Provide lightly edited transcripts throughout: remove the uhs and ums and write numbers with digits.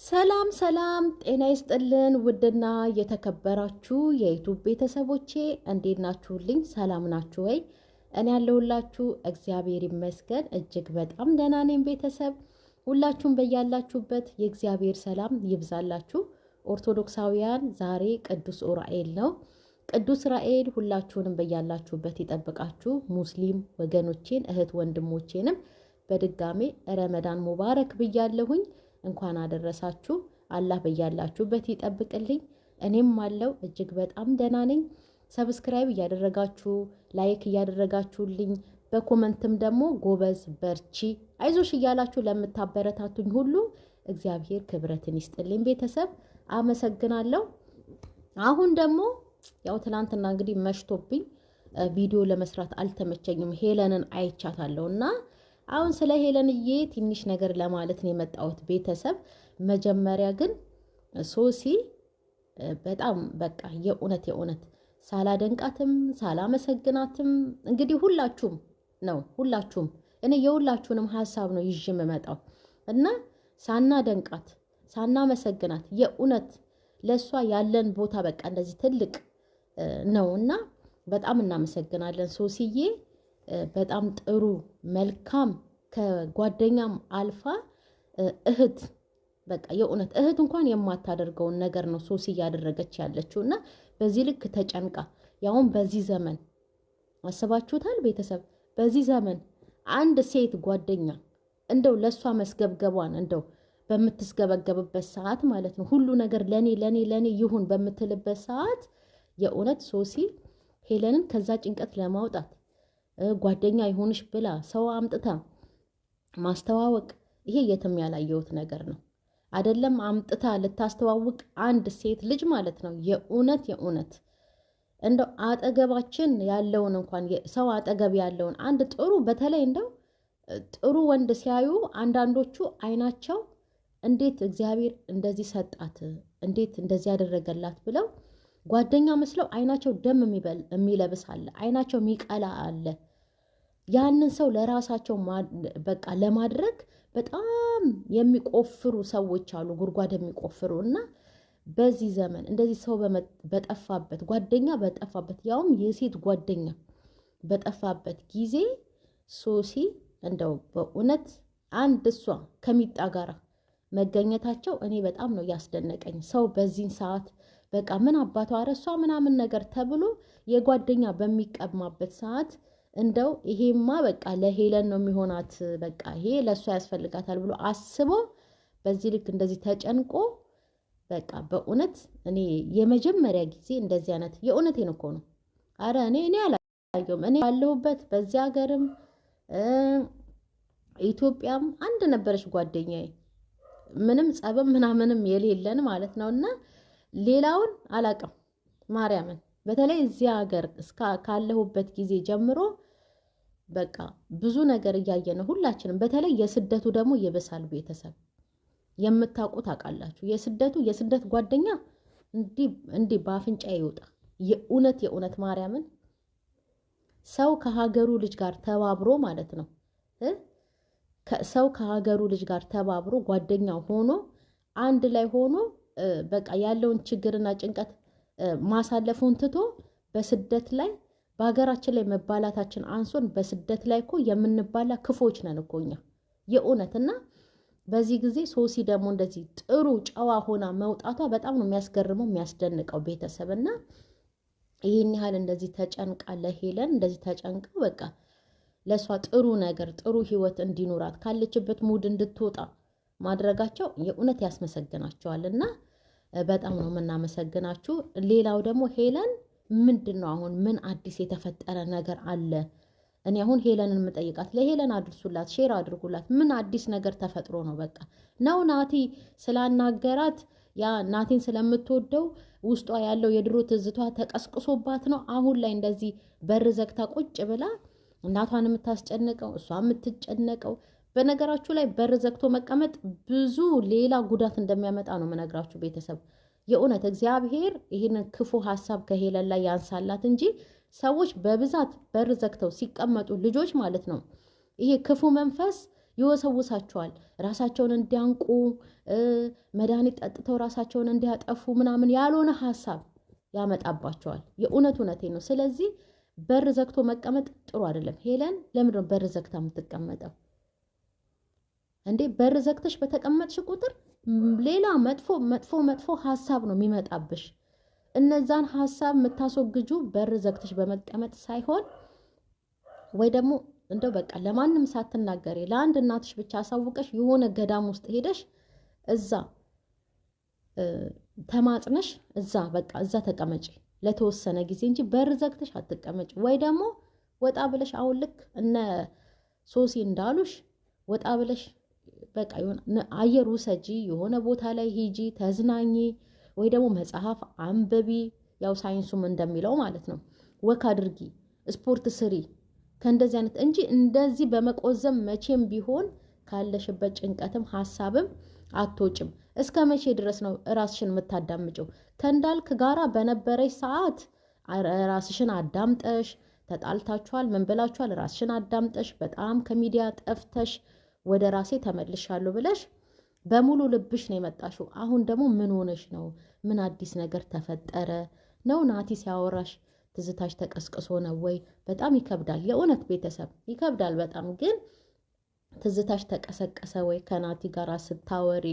ሰላም ሰላም ጤና ይስጥልን ውድና የተከበራችሁ የዩቲዩብ ቤተሰቦቼ እንዴት ናችሁልኝ? ሰላም ናችሁ ወይ? እኔ ያለሁላችሁ እግዚአብሔር ይመስገን እጅግ በጣም ደህና ነኝ። ቤተሰብ ሁላችሁም በያላችሁበት የእግዚአብሔር ሰላም ይብዛላችሁ። ኦርቶዶክሳውያን ዛሬ ቅዱስ ዑራኤል ነው። ቅዱስ ዑራኤል ሁላችሁንም በያላችሁበት ይጠብቃችሁ። ሙስሊም ወገኖቼን እህት ወንድሞቼንም በድጋሜ ረመዳን ሙባረክ ብያለሁኝ። እንኳን አደረሳችሁ። አላህ በያላችሁበት ይጠብቅልኝ። እኔም አለው እጅግ በጣም ደህና ነኝ። ሰብስክራይብ እያደረጋችሁ ላይክ እያደረጋችሁልኝ በኮመንትም ደግሞ ጎበዝ በርቺ አይዞሽ እያላችሁ ለምታበረታቱኝ ሁሉ እግዚአብሔር ክብረትን ይስጥልኝ። ቤተሰብ አመሰግናለሁ። አሁን ደግሞ ያው ትናንትና እንግዲህ መሽቶብኝ ቪዲዮ ለመስራት አልተመቸኝም። ሄለንን አይቻታለሁና አሁን ስለ ሄለንዬ ትንሽ ነገር ለማለት ነው የመጣሁት። ቤተሰብ መጀመሪያ ግን ሶሲ በጣም በቃ የእውነት ሳላደንቃትም ሳላመሰግናትም እንግዲህ ሁላችሁም እኔ የሁላችሁንም ሀሳብ ነው ይዤ የምመጣው እና ሳናደንቃት ሳናመሰግናት የእውነት ለሷ ያለን ቦታ በቃ እንደዚህ ትልቅ ነውና በጣም እናመሰግናለን ሶሲዬ። በጣም ጥሩ መልካም ከጓደኛም አልፋ እህት በቃ የእውነት እህት እንኳን የማታደርገውን ነገር ነው ሶሲ እያደረገች ያለችው እና በዚህ ልክ ተጨንቃ ያውን በዚህ ዘመን አስባችሁታል ቤተሰብ? በዚህ ዘመን አንድ ሴት ጓደኛ እንደው ለሷ መስገብገቧን እንደው በምትስገበገብበት ሰዓት ማለት ነው ሁሉ ነገር ለኔ ይሁን በምትልበት ሰዓት የእውነት ሶሲ ሄለንን ከዛ ጭንቀት ለማውጣት ጓደኛ ይሆንሽ ብላ ሰው አምጥታ ማስተዋወቅ ይሄ የትም ያላየሁት ነገር ነው። አይደለም አምጥታ ልታስተዋውቅ አንድ ሴት ልጅ ማለት ነው የእውነት እንደው አጠገባችን ያለውን እንኳን ሰው አጠገብ ያለውን አንድ ጥሩ በተለይ እንደው ጥሩ ወንድ ሲያዩ አንዳንዶቹ አይናቸው እንዴት እግዚአብሔር እንደዚህ ሰጣት እንዴት እንደዚህ ያደረገላት ብለው ጓደኛ መስለው አይናቸው ደም የሚለብስ አለ፣ አይናቸው የሚቀላ አለ። ያንን ሰው ለራሳቸው በቃ ለማድረግ በጣም የሚቆፍሩ ሰዎች አሉ፣ ጉድጓድ የሚቆፍሩ እና በዚህ ዘመን እንደዚህ ሰው በጠፋበት ጓደኛ በጠፋበት ያውም የሴት ጓደኛ በጠፋበት ጊዜ ሶሲ እንደው በእውነት አንድ እሷ ከሚጣ ጋራ መገኘታቸው እኔ በጣም ነው ያስደነቀኝ። ሰው በዚህን ሰዓት በቃ ምን አባቷ አረሷ ምናምን ነገር ተብሎ የጓደኛ በሚቀማበት ሰዓት እንደው ይሄማ በቃ ለሄለን ነው የሚሆናት በቃ ይሄ ለእሷ ያስፈልጋታል ብሎ አስቦ በዚህ ልክ እንደዚህ ተጨንቆ በቃ በእውነት እኔ የመጀመሪያ ጊዜ እንደዚህ አይነት የእውነቴን እኮ ነው። አረ እኔ አላየሁም። እኔ ባለሁበት በዚህ ሀገርም ኢትዮጵያም አንድ ነበረች ጓደኛዬ ምንም ጸብም ምናምንም የሌለን ማለት ነውና ሌላውን አላቅም ማርያምን። በተለይ እዚህ ሀገር ካለሁበት ጊዜ ጀምሮ በቃ ብዙ ነገር እያየነው ሁላችንም። በተለይ የስደቱ ደግሞ ይብሳል። ቤተሰብ የምታውቁት አውቃላችሁ። የስደት ጓደኛ እንዲህ በአፍንጫ ይወጣ። የእውነት ማርያምን ሰው ከሀገሩ ልጅ ጋር ተባብሮ ማለት ነው ሰው ከሀገሩ ልጅ ጋር ተባብሮ ጓደኛ ሆኖ አንድ ላይ ሆኖ በቃ ያለውን ችግርና ጭንቀት ማሳለፉን ትቶ በስደት ላይ በሀገራችን ላይ መባላታችን አንሶን በስደት ላይ እኮ የምንባላ ክፎች ነን እኮ እኛ የእውነትና በዚህ ጊዜ ሶሲ ደግሞ እንደዚህ ጥሩ ጨዋ ሆና መውጣቷ በጣም ነው የሚያስገርመው የሚያስደንቀው ቤተሰብና ይሄን ያህል እንደዚህ ተጨንቃ ለሄለን እንደዚህ ተጨንቀው በቃ ለሷ ጥሩ ነገር ጥሩ ህይወት እንዲኖራት ካለችበት ሙድ እንድትወጣ ማድረጋቸው የእውነት ያስመሰግናቸዋልና በጣም ነው የምናመሰግናችሁ። ሌላው ደግሞ ሄለን ምንድነው አሁን ምን አዲስ የተፈጠረ ነገር አለ? እኔ አሁን ሄለንን የምጠይቃት ለሄለን አድርሱላት፣ ሼር አድርጉላት። ምን አዲስ ነገር ተፈጥሮ ነው? በቃ ነው ናቲ ስላናገራት ያ ናቲን ስለምትወደው ውስጧ ያለው የድሮ ትዝቷ ተቀስቅሶባት ነው አሁን ላይ እንደዚህ በር ዘግታ ቁጭ ብላ እናቷን የምታስጨንቀው እሷ የምትጨነቀው? በነገራችሁ ላይ በር ዘግቶ መቀመጥ ብዙ ሌላ ጉዳት እንደሚያመጣ ነው የምነግራችሁ ቤተሰብ። የእውነት እግዚአብሔር ይህንን ክፉ ሀሳብ ከሄለን ላይ ያንሳላት እንጂ ሰዎች በብዛት በር ዘግተው ሲቀመጡ ልጆች ማለት ነው ይሄ ክፉ መንፈስ ይወሰውሳቸዋል። ራሳቸውን እንዲያንቁ መድኃኒት ጠጥተው ራሳቸውን እንዲያጠፉ ምናምን ያልሆነ ሀሳብ ያመጣባቸዋል። እውነቴን ነው። ስለዚህ በር ዘግቶ መቀመጥ ጥሩ አይደለም። ሄለን ለምንድን ነው በር ዘግታ የምትቀመጠው እንዴ? በር ዘግተሽ በተቀመጥሽ ቁጥር ሌላ መጥፎ ሀሳብ ነው የሚመጣብሽ። እነዛን ሀሳብ የምታስወግጁ በር ዘግተሽ በመቀመጥ ሳይሆን ወይ ደግሞ እንደው በቃ ለማንም ሳትናገሪ ለአንድ እናትሽ ብቻ አሳውቀሽ የሆነ ገዳም ውስጥ ሄደሽ እዛ ተማጽነሽ እዛ ተቀመጪ ለተወሰነ ጊዜ እንጂ በር ዘግተሽ አትቀመጪ። ወይ ደግሞ ወጣ ብለሽ አሁን ልክ እነ ሶሲ እንዳሉሽ ወጣ ብለሽ በቃ የሆነ አየር ውሰጂ፣ የሆነ ቦታ ላይ ሂጂ፣ ተዝናኚ፣ ወይ ደግሞ መጽሐፍ አንብቢ፣ ያው ሳይንሱም እንደሚለው ማለት ነው። ወክ አድርጊ፣ ስፖርት ስሪ፣ ከእንደዚህ አይነት እንጂ እንደዚህ በመቆዘም መቼም ቢሆን ካለሽበት ጭንቀትም ሀሳብም አትወጭም። እስከ መቼ ድረስ ነው ራስሽን የምታዳምጪው? ከእንዳልክ ጋራ በነበረሽ ሰዓት ራስሽን አዳምጠሽ ተጣልታችኋል፣ ምን ብላችኋል፣ ራስሽን አዳምጠሽ በጣም ከሚዲያ ጠፍተሽ ወደ ራሴ ተመልሻለሁ ብለሽ በሙሉ ልብሽ ነው የመጣሽው። አሁን ደግሞ ምን ሆነሽ ነው? ምን አዲስ ነገር ተፈጠረ ነው? ናቲ ሲያወራሽ ትዝታሽ ተቀስቅሶ ነው ወይ? በጣም ይከብዳል። የእውነት ቤተሰብ ይከብዳል በጣም። ግን ትዝታሽ ተቀሰቀሰ ወይ? ከናቲ ጋር ስታወሪ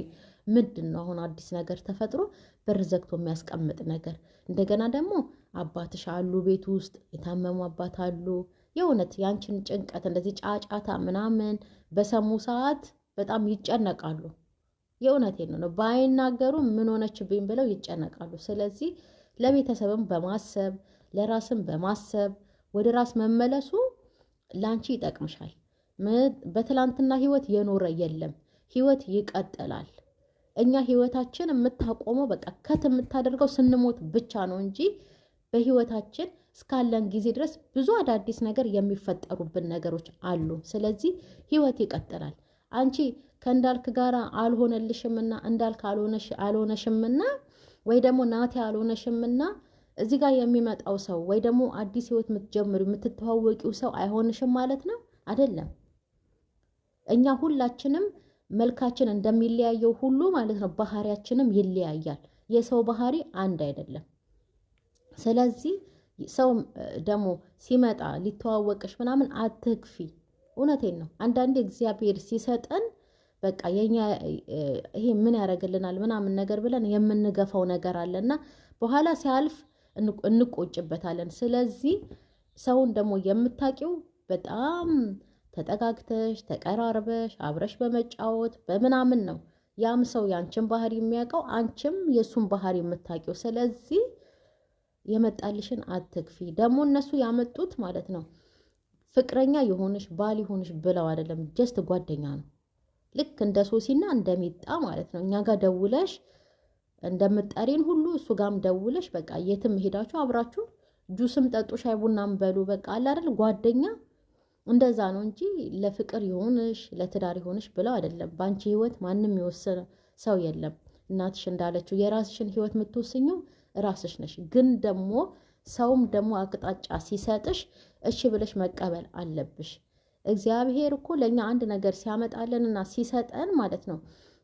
ምንድን ነው አሁን አዲስ ነገር ተፈጥሮ በር ዘግቶ የሚያስቀምጥ ነገር? እንደገና ደግሞ አባትሽ አሉ ቤት ውስጥ የታመሙ አባት አሉ። የእውነት ያንቺን ጭንቀት እንደዚህ ጫጫታ ምናምን በሰሙ ሰዓት በጣም ይጨነቃሉ። የእውነቴን ነው። ባይናገሩ ምን ሆነችብኝ ብለው ይጨነቃሉ። ስለዚህ ለቤተሰብም በማሰብ ለራስም በማሰብ ወደ ራስ መመለሱ ላንቺ ይጠቅምሻል። በትላንትና ህይወት የኖረ የለም። ህይወት ይቀጥላል። እኛ ህይወታችን የምታቆመው በቃ ከት የምታደርገው ስንሞት ብቻ ነው እንጂ በህይወታችን እስካለን ጊዜ ድረስ ብዙ አዳዲስ ነገር የሚፈጠሩብን ነገሮች አሉ። ስለዚህ ህይወት ይቀጥላል። አንቺ ከእንዳልክ ጋር አልሆነልሽምና እንዳልክ አልሆነሽምና ወይ ደግሞ ናቲ አልሆነሽምና እዚህ ጋር የሚመጣው ሰው ወይ ደግሞ አዲስ ህይወት የምትጀምሪው የምትተዋወቂው ሰው አይሆንሽም ማለት ነው አይደለም። እኛ ሁላችንም መልካችን እንደሚለያየው ሁሉ ማለት ነው ባህሪያችንም ይለያያል። የሰው ባህሪ አንድ አይደለም። ስለዚህ ሰው ደግሞ ሲመጣ ሊተዋወቅሽ ምናምን አትክፊ። እውነቴን ነው። አንዳንዴ እግዚአብሔር ሲሰጠን በቃ የኛ ይሄ ምን ያደርግልናል ምናምን ነገር ብለን የምንገፋው ነገር አለና በኋላ ሲያልፍ እንቆጭበታለን። ስለዚህ ሰውን ደግሞ የምታቂው በጣም ተጠጋግተሽ ተቀራርበሽ አብረሽ በመጫወት በምናምን ነው ያም ሰው ያንቺን ባህሪ የሚያውቀው፣ አንቺም የሱን ባህሪ የምታቂው። ስለዚህ የመጣልሽን አትክፊ። ደግሞ እነሱ ያመጡት ማለት ነው ፍቅረኛ የሆንሽ ባል የሆንሽ ብለው አይደለም፣ ጀስት ጓደኛ ነው። ልክ እንደ ሶሲና እንደሚጣ ማለት ነው። እኛ ጋር ደውለሽ እንደምጠሪን ሁሉ እሱ ጋርም ደውለሽ በቃ የትም ሄዳችሁ አብራችሁ ጁስም ጠጡ ሻይ ቡናም በሉ በቃ አለ አይደል ጓደኛ። እንደዛ ነው እንጂ ለፍቅር ይሆንሽ ለትዳር ይሆንሽ ብለው አይደለም። ባንቺ ህይወት ማንም የወሰነ ሰው የለም። እናትሽ እንዳለችው የራስሽን ህይወት የምትወስኚው ራስሽ ነሽ። ግን ደግሞ ሰውም ደግሞ አቅጣጫ ሲሰጥሽ እሺ ብለሽ መቀበል አለብሽ። እግዚአብሔር እኮ ለኛ አንድ ነገር ሲያመጣልንና ሲሰጠን ማለት ነው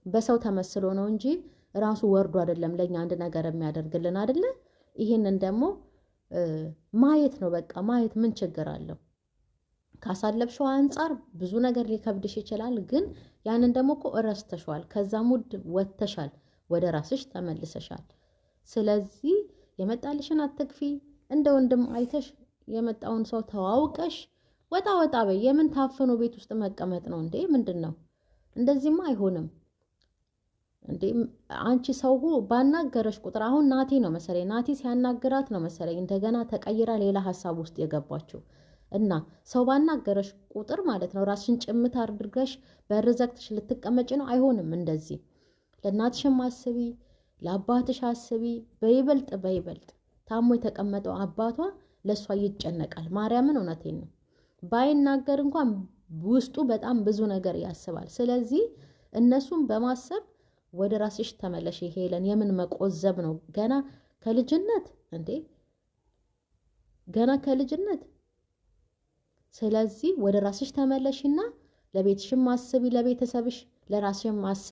በሰው ተመስሎ ነው እንጂ ራሱ ወርዶ አይደለም ለኛ አንድ ነገር የሚያደርግልን አይደለ? ይሄንን ደግሞ ማየት ነው በቃ ማየት ምን ችግር አለው? ካሳለብሽው አንፃር ብዙ ነገር ሊከብድሽ ይችላል። ግን ያንን ደግሞ እኮ እረስተሻል። ከዛ ሙድ ወጥተሻል፣ ወደ ራስሽ ተመልሰሻል። ስለዚህ የመጣልሽን አትክፊ። እንደ ወንድም አይተሽ የመጣውን ሰው ተዋውቀሽ ወጣ በይ። የምን ታፍኖ ቤት ውስጥ መቀመጥ ነው እንዴ? ምንድነው? እንደዚህማ አይሆንም እንዴ። አንቺ ሰው ባናገረሽ ቁጥር አሁን ናቲ ነው መሰለኝ ናቲ ሲያናግራት ነው መሰለኝ እንደገና ተቀይራ ሌላ ሀሳብ ውስጥ የገባችው። እና ሰው ባናገረሽ ቁጥር ማለት ነው ራስሽን ጭምት አድርገሽ በር ዘግተሽ ልትቀመጪ ነው። አይሆንም እንደዚህ። ለእናትሽም አስቢ፣ ለአባትሽ አስቢ። በይበልጥ ታሞ የተቀመጠው አባቷ ለእሷ ይጨነቃል። ማርያምን እውነቴን ነው። ባይናገር እንኳን ውስጡ በጣም ብዙ ነገር ያስባል። ስለዚህ እነሱን በማሰብ ወደ ራስሽ ተመለሽ። ሄለን የምን መቆዘብ ነው? ገና ከልጅነት እንዴ ገና ከልጅነት። ስለዚህ ወደ ራስሽ ተመለሽና ለቤትሽም አስቢ፣ ለቤተሰብሽ፣ ለራስሽም አስቢ።